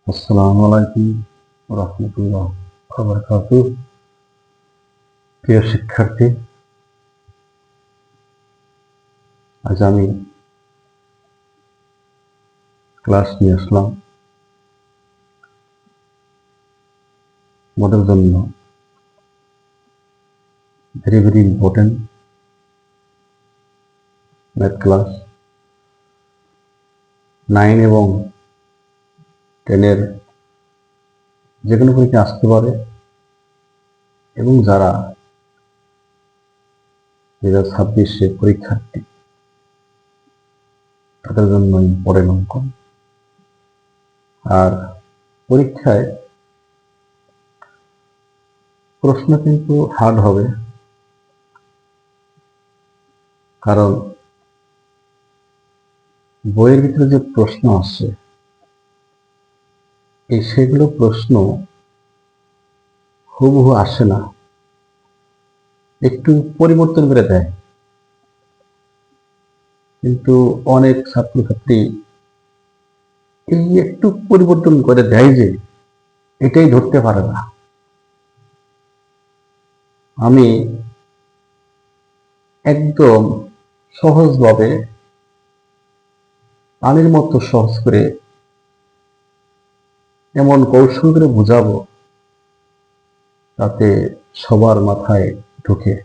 আসসালামু আলাইকুম রহমতুল্লাহ বারাকাতুহু। প্রিয় শিক্ষার্থী, আজ আমি ক্লাস নিয়ে আসলাম তোমাদের জন্য very very important math class 9 এবং 10 যে কোনো পরীক্ষা আসতে পারে এবং যারা 2026 পরীক্ষার্থী তাদের জন্য ইম্পর্টেন্ট অঙ্ক। আর পরীক্ষায় প্রশ্ন কিন্তু হার্ড হবে, কারণ বইয়ের ভিতরে যে প্রশ্ন আসছে সেগুলো প্রশ্ন হুবহু আসে না, একটু পরিবর্তন করে দেয়। কিন্তু অনেক ছাত্রছাত্রী এই একটু পরিবর্তন করে দেয় যে এটাই ধরতে পারে না। আমি একদম সহজভাবে পানির মতো সহজ করে এমন কৌশল করে বুঝাবো তাতে সবার মাথায় ঢুকে।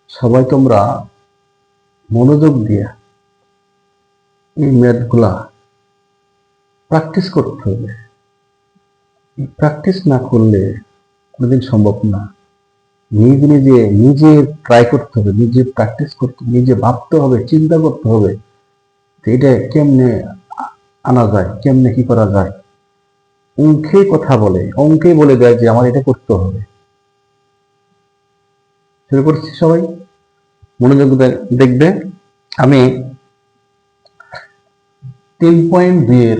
সবাই তোমরা মনোযোগ দিয়ে এই ম্যাথগুলা প্র্যাকটিস করতে হবে। প্র্যাকটিস না করলে কোনোদিন সম্ভব না। নিজে ট্রাই করতে হবে, নিজে প্র্যাকটিস করতে হবে, নিজে ভাবতে হবে, চিন্তা করতে হবে এটা কেমনে আনা যায়, কেমনে কি করা যায়। অঙ্কেই বলে দেয় যে আমার এটা করতে হবে। শুরু করছি, সবাই মনোযোগ দেখবে। আমি 3.2 এর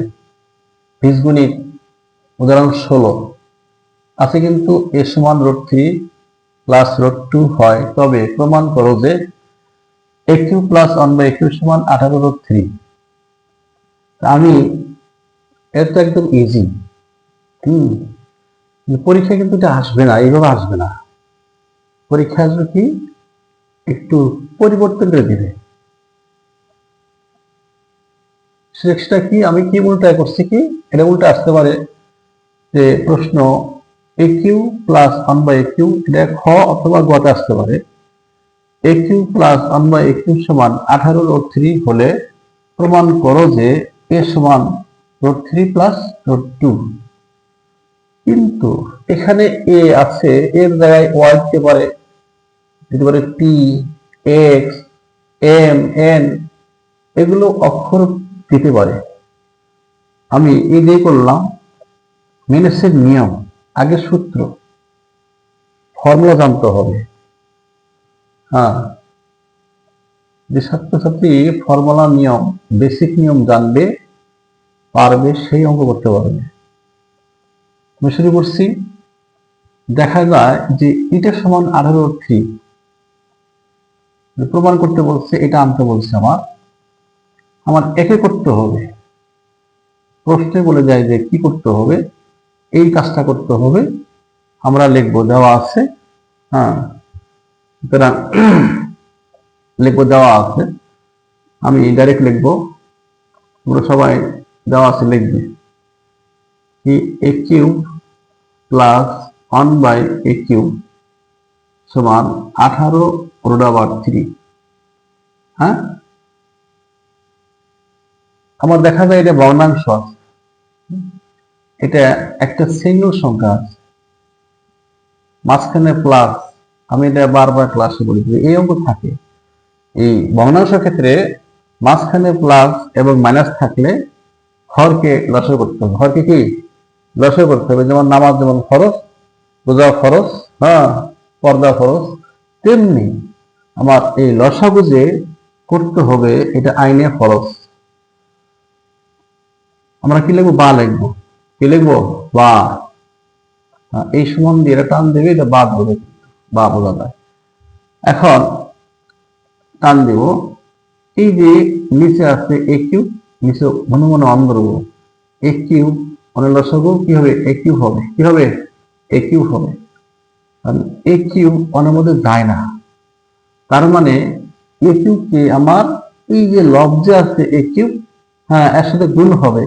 বীজগণিত উদাহরণ 16 আছে, কিন্তু a সমান √3 প্লাস √2 হয়, তবে প্রমাণ করো যে aq প্লাস 1/aq সমান 18√3। আমি এটা একদম ইজি। পরীক্ষা কিন্তু এটা আসবে না, এইভাবে আসবে না। পরীক্ষা আসবে কি একটু পরিবর্তন করে দিবে। সেটা কি, আমি কি উল্টা করছি, কি এটা উল্টা আসতে পারে যে প্রশ্ন aq প্লাস 1/aq, এটা খ অথবা গতে আসতে পারে। aq প্লাস 1/aq সমান 18√3 হলে প্রমাণ করো যে a সমান √3 প্লাস √2। কিন্তু এখানে a আছে, এর জায়গায় y দিতে পারে p, x, m, n, এগুলো অক্ষর দিতে পারে। আমি এই দিয়ে করলাম মেনেসের নিয়ম, আগে সূত্র ফর্মুলা জানতে হবে। যে ছাত্রছাত্রী ফর্মুলা নিয়ম, বেসিক নিয়ম জানবে পারবে, সেই অঙ্ক করতে পারবে। আমি শুরু করছি। দেখা যায় যে এটা সমান 18√3 প্রমাণ করতে বলছে, এটা আনতে বলছে। আমার একে করতে হবে। প্রশ্নে বলে যায় যে কি করতে হবে, এই কাজটা করতে হবে। আমরা লিখবো, দেওয়া আছে। সুতরাং লিখবো, দেওয়া আছে। আমি ডাইরেক্ট লিখবো, তোমরা সবাই দেওয়া আছে লিখবে কি aq প্লাস 1/aq সমান 18√3। আমার দেখা যায় এটা ভগ্নাংশ, এটা একটা সিঙ্গেল সংখ্যা আছে, মাঝখানে প্লাস। আমি এটা বারবার ক্লাসে বলি, এই অঙ্ক থাকে। এই ভগ্নাংশ ক্ষেত্রে মাঝখানে প্লাস এবং মাইনাস থাকলে হরকে লসাগু করতে হবে। হরকে কি লসাগু করতে হবে। যেমন নামাজ যেমন ফরজ, রোজা ফরজ, পর্দা ফরজ, তেমনি আমার এই লসাগু যে করতে হবে, এটা আইনে ফরজ। আমরা কি লিখবো, বা লিখবো। কি লিখবো, বা। এই সমান দিয়ে এটা টান দেবে, এটা বাদ হবে, বা বোঝা যায়। এখন টান দিব, এই যে নিচে আছে aq, নিচে মনে মনে অন ধরবো, এ কিউব অনের লসাগু কি হবে, এ কিউব হবে, কি হবে, এ কিউব হবে। কারণ এ কিউব অনের মধ্যে যায় না, তার মানে এ কিউবকে আমার এই যে লব্জে আছে এ কিউব, হ্যাঁ এর সাথে গুণ হবে,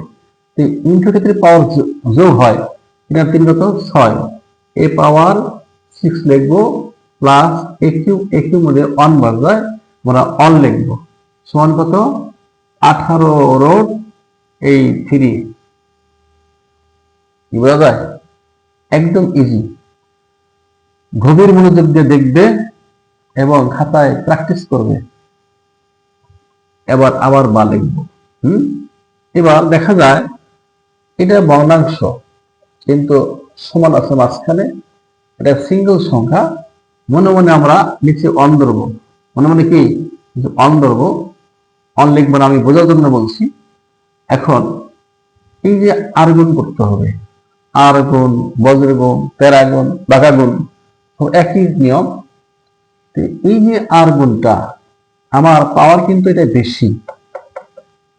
ইনটু ক্ষেত্রে পাওয়ার যোগ হয়, এটা 3 কত 6, এ পাওয়ার 6 লিখবো প্লাস এ কিউব মধ্যে অন বার যায়, আমরা অন লিখবো, সমান কত 18 রোড এই 3, কি বোঝা যায়, একদম ইজি। গভীর মনোযোগ দিয়ে দেখবে এবং খাতায় প্র্যাকটিস করবে। এবার আবার বা লিখবো। এবার দেখা যায় এটা ভগ্নাংশ, কিন্তু সমান আছে মাঝখানে, এটা সিঙ্গেল সংখ্যা, মনে মনে আমরা নিচে অন ধরবো, মনে মনে কি অন ধরবো, অন লিখবো না, আমি বোঝার জন্য বলছি। এখন এই যে আর গুণ করতে হবে, আর গুণ, বজ্র গুণ, প্যারা গুণ, বাঘা গুণ, একই নিয়ম। এই যে আর গুণটা, আমার পাওয়ার কিন্তু এটা বেশি,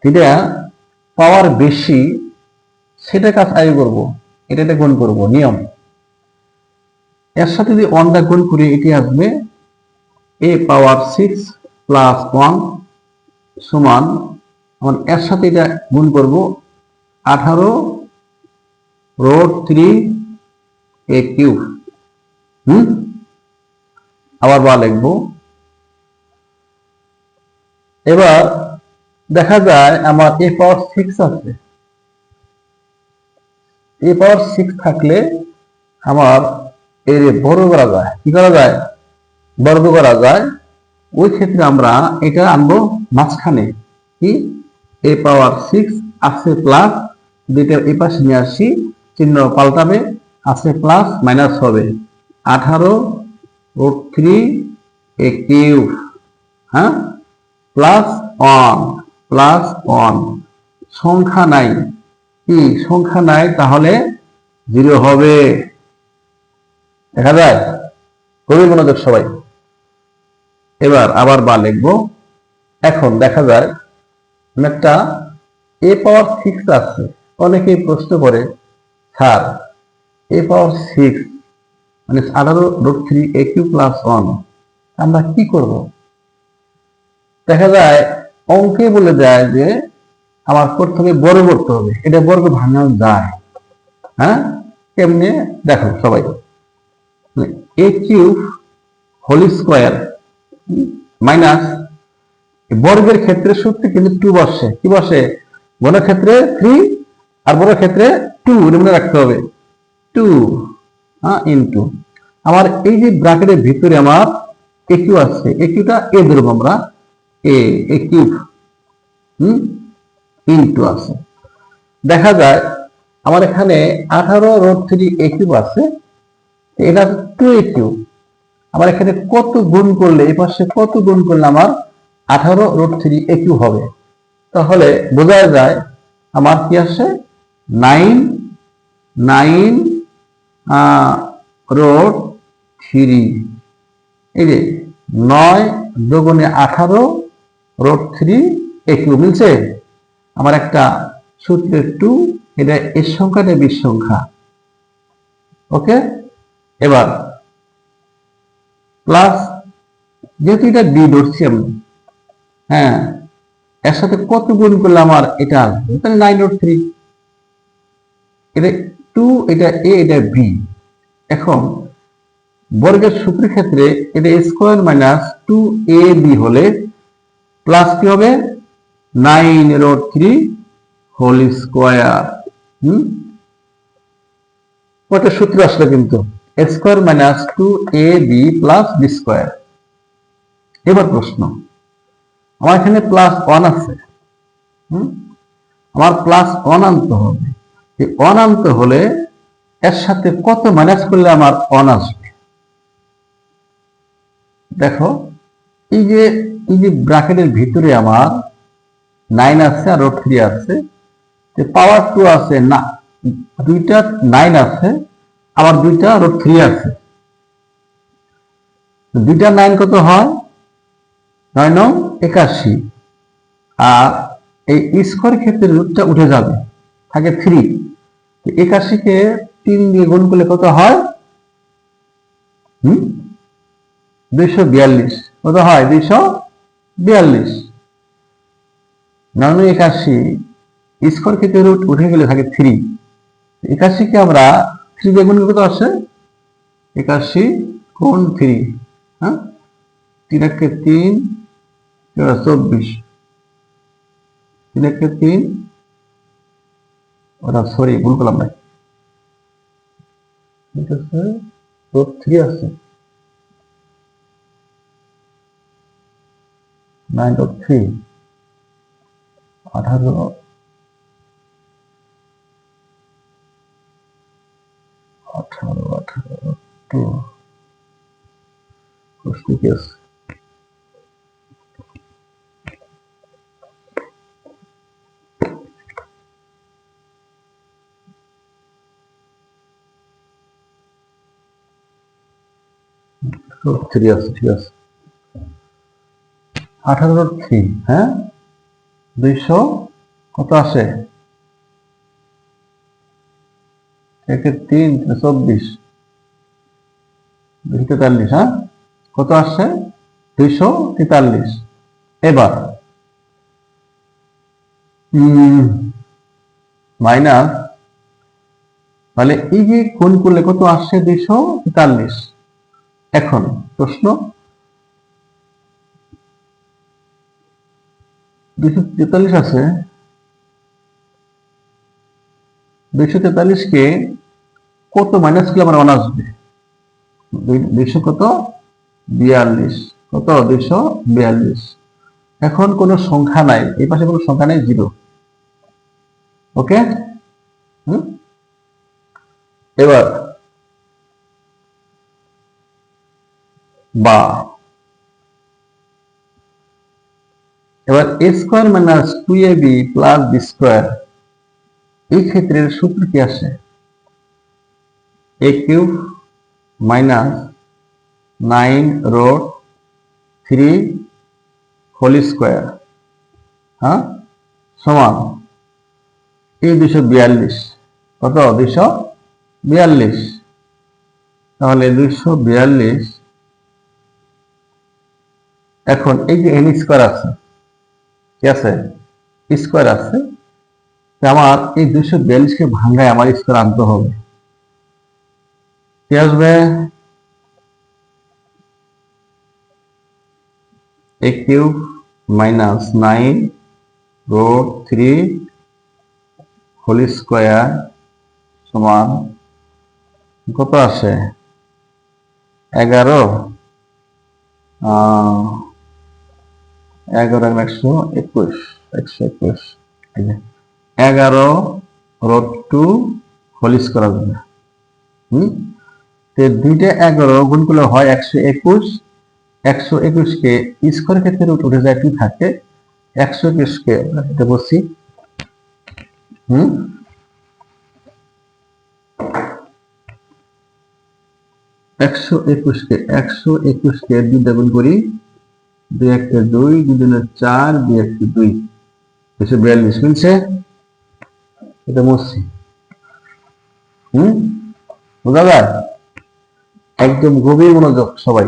এটা পাওয়ার বেশি, সেটা কাজ আগে করবো, এটা গুণ করব, নিয়ম। এর সাথে যদি ওয়ানটা গুণ করি, এটি আসবে এ পাওয়ার 6 প্লাস 1 সমান, আমার এর সাথে এটা গুণ করব 18 রোড 3 এ কিউব। আবার বা লিখবো। এবার দেখা যায় আমার এ পাওয়ার 6 আছে, এ পাওয়ার 6 থাকলে আমার এর বর্গ করা যায়, কি করা যায়, বর্গ করা যায়। ওই ক্ষেত্রে আমরা এটা আনবো মাঝখানে, কি এ পাওয়ার 6 আছে প্লাস, দুইটা এই পাশে নিয়ে আসি, চিহ্ন পাল্টাবে, আছে প্লাস মাইনাস হবে, 18 রুট 3 এ কিউব, হ্যাঁ প্লাস 1 প্লাস 1, সংখ্যা নাই, কি সংখ্যা নাই, তাহলে 0 হবে, দেখা যায়। খুবই মনোযোগ সবাই। এবার আবার বা লিখবো। এখন দেখা যায় একটা এ পাওয়ার 6 আছে, অনেকেই প্রশ্ন করে স্যার এ পাওয়ার 6 মানে 18 রুট 3 এ কিউব প্লাস 1 আমরা কি করব? দেখা যায় অঙ্কে বলে যায় যে আমার প্রথমে বর্গ করতে হবে, এটা বর্গ ভাঙানো যায়, হ্যাঁ কেমনে দেখো সবাই, এ কিউব হোল স্কোয়ার মাইনাস, বর্গের ক্ষেত্রে সূত্র কিন্তু 2 বসে, কি বসে, ঘনের ক্ষেত্রে 3 আর বর্গের ক্ষেত্রে 2, মনে রাখতে হবে 2 ইনটু আমার এই যে ব্র্যাকেটের ভিতরে আমার এ কিউ আছে, এ কিউটা এ ধরবো আমরা, এ কিউব ইনটু আছে। দেখা যায় আমার এখানে 18 রোড 3 এ কিউব আছে, এটা 2 এ কিউব, আমার এখানে কত গুণ করলে, এই পাশে কত গুণ করলে আমার 18 রুট 3 এ কিউব হবে, তাহলে বোঝা যায় আমার কি আসে 9 রোড 3, এই যে 9 দুগুণে 18 রোড 3 এ কিউব, মিলছে। আমার একটা সূত্রের 2, এটা এর সংখ্যাটা বিশ সংখ্যা, ওকে। এবার প্লাস, যেহেতু এটা বি ধরছি আমি, হ্যাঁ এর সাথে কত গুণ করলে আমার এটা আসবে, তাহলে 9 রুট 3, এটা 2, এটা এ, এটা বি। এখন বর্গের সূত্রের ক্ষেত্রে এটা স্কোয়ার মাইনাস 2ab হলে প্লাস কি হবে 9 রুট 3 হোল স্কোয়ার। কত সূত্র আসলো কিন্তু, square minus 2ab plus B square. এবার প্রশ্ন, আমার এখানে প্লাস 1 আছে, আমার প্লাস 1 আনতে হবে, এই 1 আনতে হলে এর সাথে কত মাইনাস করলে আমার 1 আসবে। দেখো এই যে ব্র্যাকেটের ভিতরে আমার 9 আছে আর রুট 3 আছে, পাওয়ার 2 আছে না, দুইটা 9 আছে, আবার দুইটা রুট 3 আছে, দুইটা 9 কত হয়, 9 9 81, আর এই স্কোয়ার ক্ষেত্রে রুটটা উঠে যাবে, থাকে 3। 81 কে 3 দিয়ে গুণ করলে কত হয়? 242। কত হয়? 242। 81 স্কোয়ার ক্ষেত্রে রুট উঠে গেলে থাকে 3। 81 কে আমরা 3 দিয়ে গুণ করলে কত আসে? 81 গুণ 3, হ্যাঁ, 3 একে 3, 24, 3 একে 3, ওটা সরি ভুল করলাম না, ঠিক আছে, রুট 3 আছে, 9/3, 18, 2 ঠিক আছে। রুট 3 আছে, ঠিক আছে। 18/3, হ্যাঁ, 200 কত আসে? 1 এর 3, 24, 243, হ্যাঁ, কত আসছে? 243। এবার মাইনাস, তাহলে এই যে গুণ করলে কত আসছে? 243। এখন প্রশ্ন, 243 আছে, 243 কে কত মাইনাস করলে আমার মান আসবে? 200 কত? 42। কত? 242। এখন কোন সংখ্যা নাই, এই পাশে কোনো সংখ্যা নাই, 0। ওকে, এবার বা এবার a square minus 2ab plus b square, এই ক্ষেত্রের সূত্র কি আসে? a cube minus 9√3 whole square, হ্যাঁ, সমান এই 242। কত? 242। তাহলে 242, এখন এই যে n স্কোয়ার আছে, কি আছে? স্কোয়ার আছে, আমার এই 242 কে ভাঙায় আমার স্কোয়ার আনতে হবে। কি আসবে? a cube minus 9√3 whole square সমান কত আসে? 11, 121, 121, 11√2 হোল স্কোয়ার আসবে। দুইটা 11 গুণ করলে হয় 121। 121 কে স্কোয়ার ক্ষেত্রে রুট উঠে যায় 2 থাকে, 121 কে এটা বলছি, 121 কে 2 দিয়ে গুণ করি, 2 1 2, 2 2 4, 2 1 2, 242 মিলছে। এটা বলছি, বোঝা যায়? একদম গভীর মনোযোগ সবাই।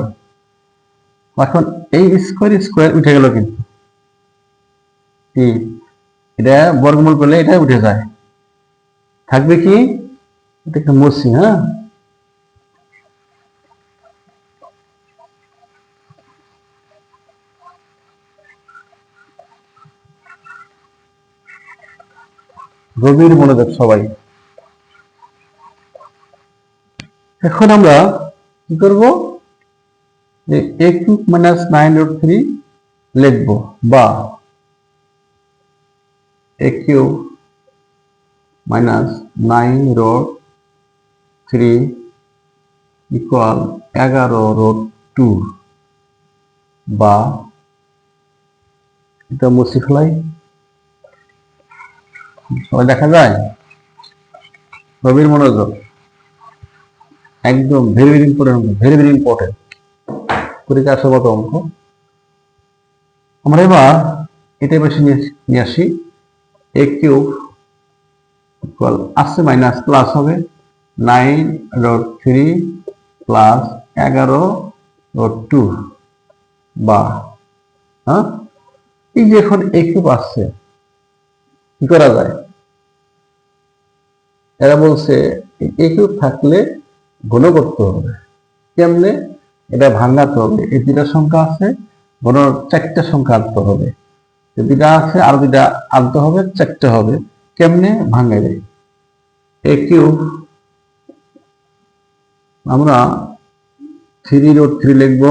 এখন এই স্কোয়ার স্কোয়ার উঠে গেল, কিন্তু এটা বর্গমূল করলে এটা উঠে যায়, থাকবে কি? এটা একটা মুছি, হ্যাঁ, গভীর মনোযোগ সবাই। এখন আমরা কি করব? যে a কিউব মাইনাস 9√3 লিখবো, বা a কিউব মাইনাস 9√3 ইকুয়াল 11√2, বা এটা মুছে ফেলাই, সবাই দেখা যায়? গভীর মনোযোগ, একদম very very important, very very important, পরীক্ষা আসার মতো অঙ্ক। আমরা এবার এটা বেশি নিয়ে আসি। এ কিউব ইকুয়াল আসছে মাইনাস প্লাস হবে 9√3 প্লাস 11√2 বা হ্যাঁ, এই যে এখন এ কিউব আসছে কি করা যায়? এরা বলছে এ কিউব থাকলে গুণ করতে হবে। কেমনে? এটা ভাঙাতে হবে। এই দুটা সংখ্যা আছে, গুণ 4টা সংখ্যা আনতে হবে। দুটা আছে আর দুটা আনতে হবে, 4টে হবে। কেমনে? ভাঙে দেয়। এ কিউব আমরা 3√3 লিখবো।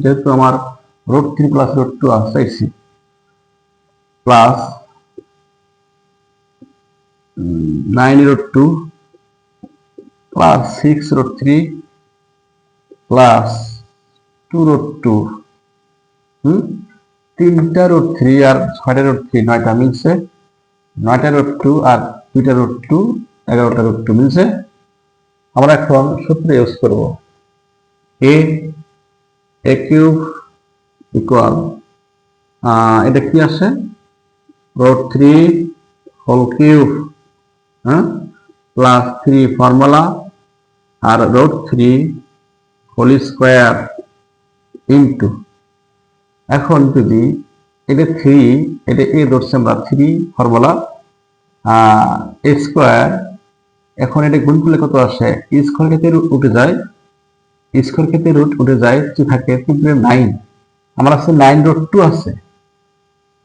যেহেতু আমার √3 প্লাস √2 আসছে প্লাস 9√2 প্লাস 6√3 প্লাস 2√2 3টা√3 আর 6টা√3 9টা মিলছে, 9টা√2 আর 2টা√2 11টা√2 মিলছে। আমরা এখন সূত্র ইউজ করব। এ কিউব ইকুয়াল এটা কি আসে √3 হোল কিউব প্লাস 3 ফর্মুলা আর √3 হোল স্কোয়ার ইন্টু, এখন যদি এটা 3 এটা এ ধরছে আমরা 3 ফর্মুলা এ স্কোয়ার, এখন এটা গুণ করলে কত আসে? স্কোয়ার ক্ষেত্রে রুট উঠে যায়, স্কোয়ার ক্ষেত্রে রুট উঠে যায়, কি থাকে 9, আমার আছে 9√2 আছে।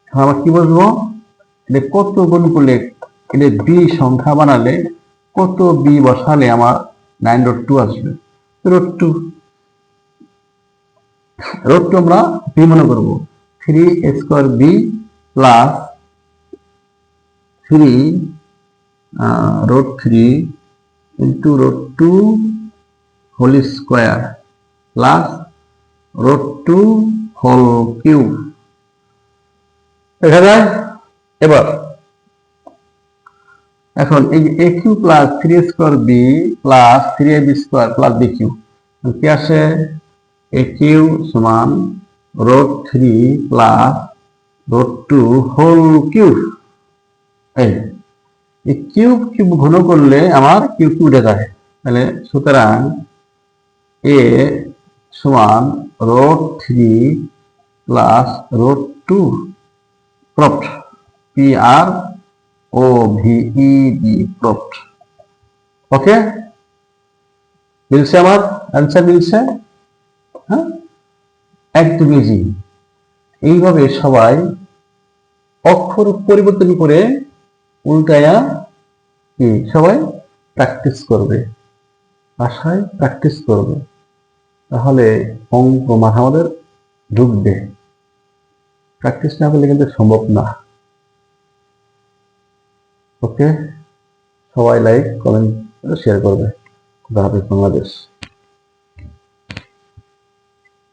এখন আমরা কি বলবো? এটা কত গুণ করলে, এটা বি সংখ্যা বানালে কত বি বসালে আমার 9√2 আসবে? √2 আমরা বি মনে করবো 3a² b plus 3√3 into √2 whole square plus √2 whole cube. দেখা যায়? এবার এখন এই a cube plus 3a² b plus 3ab² plus b cube কি আসে? এ কিউ সমান √3 প্লাস √2 হোল কিউব। এই কিউব কিউব ঘন করলে আমার কিউব উঠে যায়। তাহলে সুতরাং এ সমান √3 প্লাস √2 প্রপ্ট পি আর ও ভিই ডি প্রপ্ট। ওকে, মিলছে? আমার অ্যান্সার মিলছে। হ্যাঁ, একদম ইজি। এইভাবে সবাই অক্ষর পরিবর্তন করে উল্টায়া কি সবাই প্র্যাকটিস করবে, ভাষায় প্র্যাকটিস করবে, তাহলে অঙ্ক মাথা আমাদের ঢুকবে। প্র্যাকটিস না করলে কিন্তু সম্ভব না। ওকে, সবাই লাইক কমেন্ট শেয়ার করবে। খুদা হাফেজ বাংলাদেশ।